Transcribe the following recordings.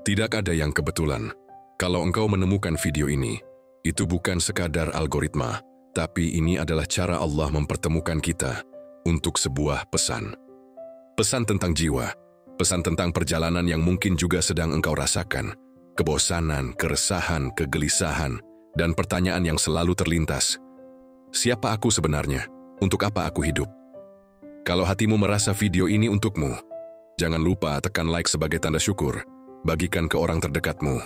Tidak ada yang kebetulan. Kalau engkau menemukan video ini, itu bukan sekadar algoritma, tapi ini adalah cara Allah mempertemukan kita untuk sebuah pesan. Pesan tentang jiwa, pesan tentang perjalanan yang mungkin juga sedang engkau rasakan, kebosanan, keresahan, kegelisahan, dan pertanyaan yang selalu terlintas. Siapa aku sebenarnya? Untuk apa aku hidup? Kalau hatimu merasa video ini untukmu, jangan lupa tekan like sebagai tanda syukur, bagikan ke orang terdekatmu.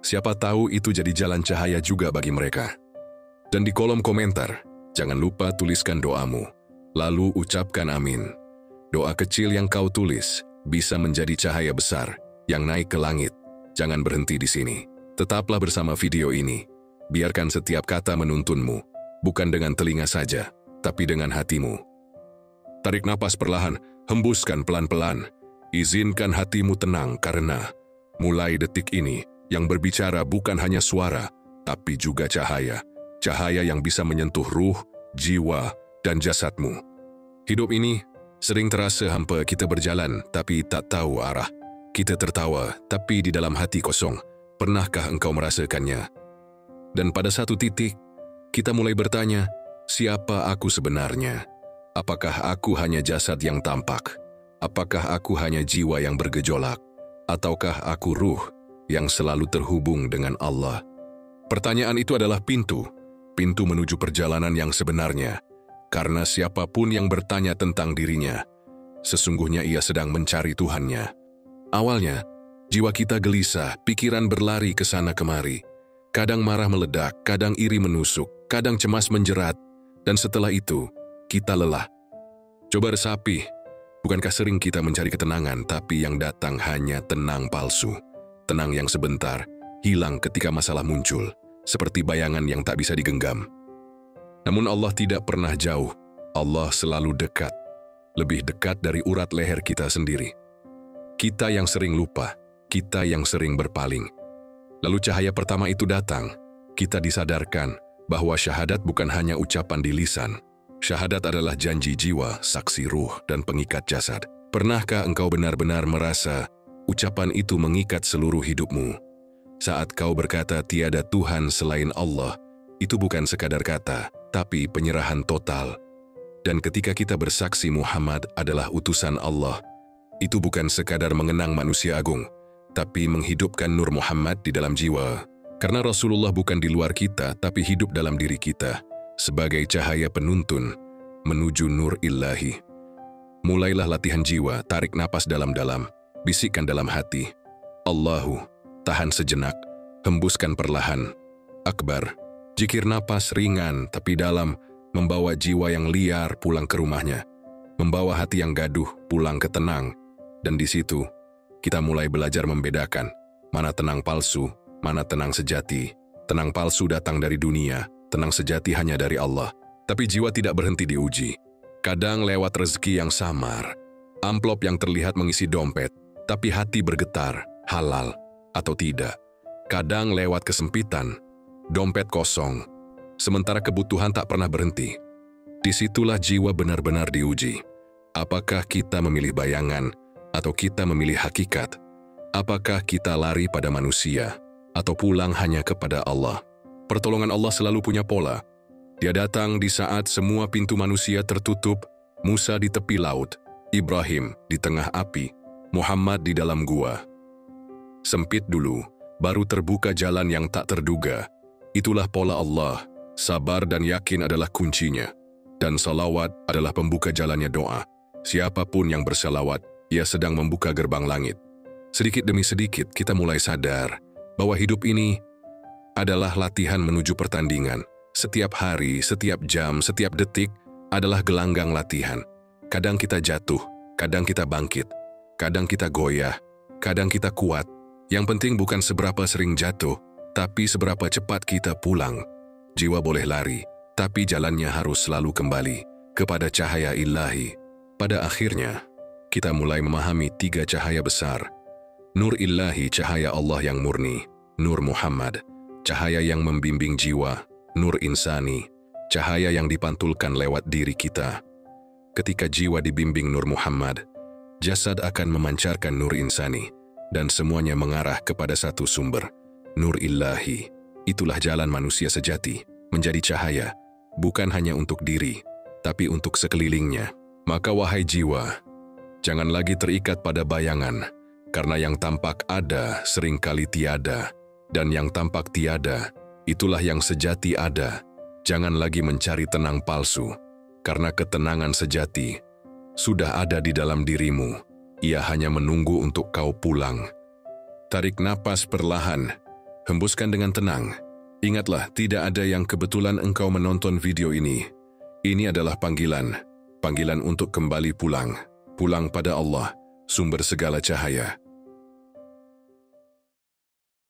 Siapa tahu itu jadi jalan cahaya juga bagi mereka. Dan di kolom komentar, jangan lupa tuliskan doamu, lalu ucapkan amin. Doa kecil yang kau tulis bisa menjadi cahaya besar yang naik ke langit. Jangan berhenti di sini. Tetaplah bersama video ini. Biarkan setiap kata menuntunmu, bukan dengan telinga saja, tapi dengan hatimu. Tarik napas perlahan, hembuskan pelan-pelan. Izinkan hatimu tenang karena mulai detik ini, yang berbicara bukan hanya suara, tapi juga cahaya. Cahaya yang bisa menyentuh ruh, jiwa, dan jasadmu. Hidup ini sering terasa hampa, kita berjalan tapi tak tahu arah. Kita tertawa tapi di dalam hati kosong. Pernahkah engkau merasakannya? Dan pada satu titik, kita mulai bertanya, siapa aku sebenarnya? Apakah aku hanya jasad yang tampak? Apakah aku hanya jiwa yang bergejolak? Ataukah aku ruh yang selalu terhubung dengan Allah? Pertanyaan itu adalah pintu menuju perjalanan yang sebenarnya. Karena siapapun yang bertanya tentang dirinya, sesungguhnya ia sedang mencari Tuhannya. Awalnya, jiwa kita gelisah, pikiran berlari ke sana kemari. Kadang marah meledak, kadang iri menusuk, kadang cemas menjerat, dan setelah itu, kita lelah. Coba resapi, bukankah sering kita mencari ketenangan, tapi yang datang hanya tenang palsu. Tenang yang sebentar, hilang ketika masalah muncul, seperti bayangan yang tak bisa digenggam. Namun Allah tidak pernah jauh, Allah selalu dekat, lebih dekat dari urat leher kita sendiri. Kita yang sering lupa, kita yang sering berpaling. Lalu cahaya pertama itu datang, kita disadarkan bahwa syahadat bukan hanya ucapan di lisan. Syahadat adalah janji jiwa, saksi ruh, dan pengikat jasad. Pernahkah engkau benar-benar merasa ucapan itu mengikat seluruh hidupmu? Saat kau berkata tiada Tuhan selain Allah, itu bukan sekadar kata, tapi penyerahan total. Dan ketika kita bersaksi Muhammad adalah utusan Allah, itu bukan sekadar mengenang manusia agung, tapi menghidupkan Nur Muhammad di dalam jiwa. Karena Rasulullah bukan di luar kita, tapi hidup dalam diri kita, sebagai cahaya penuntun menuju Nur Ilahi. Mulailah latihan jiwa, tarik napas dalam-dalam, bisikkan dalam hati, Allahu, tahan sejenak, hembuskan perlahan, Akbar. Jikir napas ringan tapi dalam, membawa jiwa yang liar pulang ke rumahnya, membawa hati yang gaduh pulang ke tenang. Dan di situ, kita mulai belajar membedakan mana tenang palsu, mana tenang sejati. Tenang palsu datang dari dunia, tenang sejati hanya dari Allah. Tapi jiwa tidak berhenti diuji. Kadang lewat rezeki yang samar, amplop yang terlihat mengisi dompet, tapi hati bergetar, halal atau tidak. Kadang lewat kesempitan, dompet kosong, sementara kebutuhan tak pernah berhenti. Disitulah jiwa benar-benar diuji. Apakah kita memilih bayangan, atau kita memilih hakikat? Apakah kita lari pada manusia, atau pulang hanya kepada Allah? Pertolongan Allah selalu punya pola. Dia datang di saat semua pintu manusia tertutup, Musa di tepi laut, Ibrahim di tengah api, Muhammad di dalam gua. Sempit dulu, baru terbuka jalan yang tak terduga. Itulah pola Allah, sabar dan yakin adalah kuncinya. Dan salawat adalah pembuka jalannya doa. Siapapun yang bersalawat, ia sedang membuka gerbang langit. Sedikit demi sedikit kita mulai sadar bahwa hidup ini adalah latihan menuju pertandingan. Setiap hari, setiap jam, setiap detik adalah gelanggang latihan. Kadang kita jatuh, kadang kita bangkit, kadang kita goyah, kadang kita kuat. Yang penting bukan seberapa sering jatuh, tapi seberapa cepat kita pulang. Jiwa boleh lari, tapi jalannya harus selalu kembali kepada cahaya ilahi. Pada akhirnya, kita mulai memahami 3 cahaya besar. Nur Ilahi, cahaya Allah yang murni. Nur Muhammad, cahaya yang membimbing jiwa. Nur Insani, cahaya yang dipantulkan lewat diri kita. Ketika jiwa dibimbing Nur Muhammad, jasad akan memancarkan Nur Insani. dan semuanya mengarah kepada satu sumber, Nur Ilahi. Itulah jalan manusia sejati, menjadi cahaya, bukan hanya untuk diri, tapi untuk sekelilingnya. Maka wahai jiwa, jangan lagi terikat pada bayangan, karena yang tampak ada seringkali tiada, dan yang tampak tiada, itulah yang sejati ada. Jangan lagi mencari tenang palsu, karena ketenangan sejati sudah ada di dalam dirimu. Ia hanya menunggu untuk kau pulang. Tarik napas perlahan, hembuskan dengan tenang. Ingatlah, tidak ada yang kebetulan engkau menonton video ini. Ini adalah panggilan untuk kembali pulang pada Allah, sumber segala cahaya.